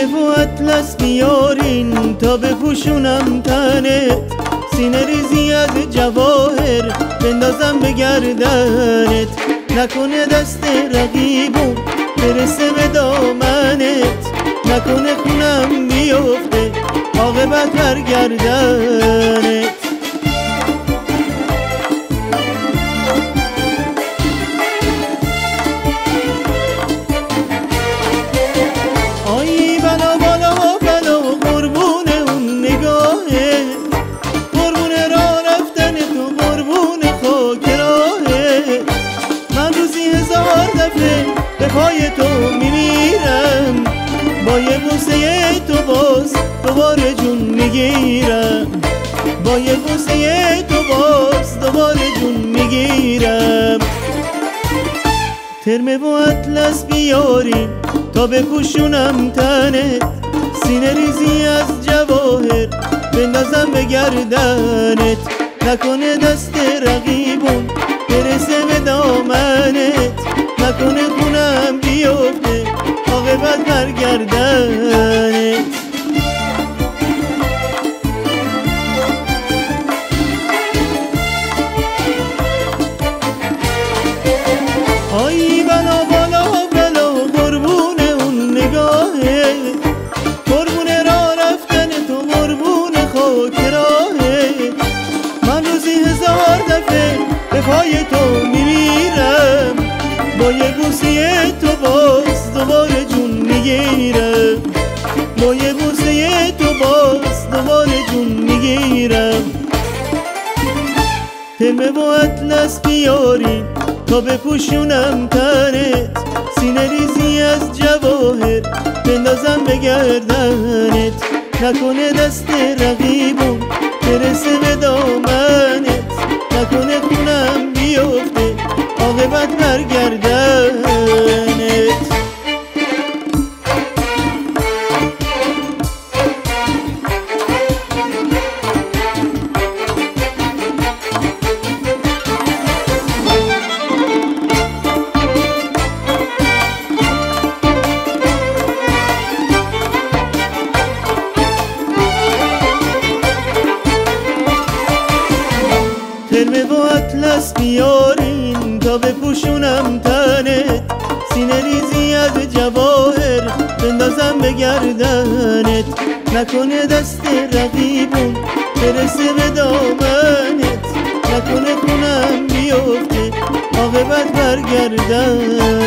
ترمه و اطلس بیارین تا بپوشونم تنت، سینه ریزی از جواهر بندازم به گردنت، نکنه دست رقیبون برسه به دامنت، نکنه خونم بیفته عاقبت بر گردنت. آی بلا بالا بلا قربون اون نگاهه، قربون راه رفتن تو، قربون خاک راهه، من روزی 1000 دفعه به پای تو میمیرم، با یه بوسه تو باز دوباره جون میگیرم، با یه بوسه تو باز دوباره جون میگیرم. ترمه و اطلس بیارین تا بپوشونم تنت، سینه ریزی از جواهر بندازم به گردنت، نکنه دست رقیبون برسه به دامنت، نکنه خونم بیفته عاقبت بر گردنت. آی بلا بالا بلا قربون اون نگاهه، قربون راه رفتن تو، قربون خاک راهه، من روزی 1000 دفعه به پای تو میمیرم، با یه بوسه تو باز دوباره جون میگیرم، با یه بوسه تو باز دوباره جون میگیرم. ترمه و اطلس بیارین تا بپوشونم تنت، سینه ریزی از جواهر بندازم به گردنت، نکنه دست رقیبون برسه به دامنت، نکنه خونم بیفته عاقبت بر گردنت. ترمه و اطلس بیارین تا بپوشونم تنت، سینه ریزی از جواهر بندازم به گردنت، نکنه دست رقیبون برسه به دامنت، نکنه خونم بیفته عاقبت بر گردنت.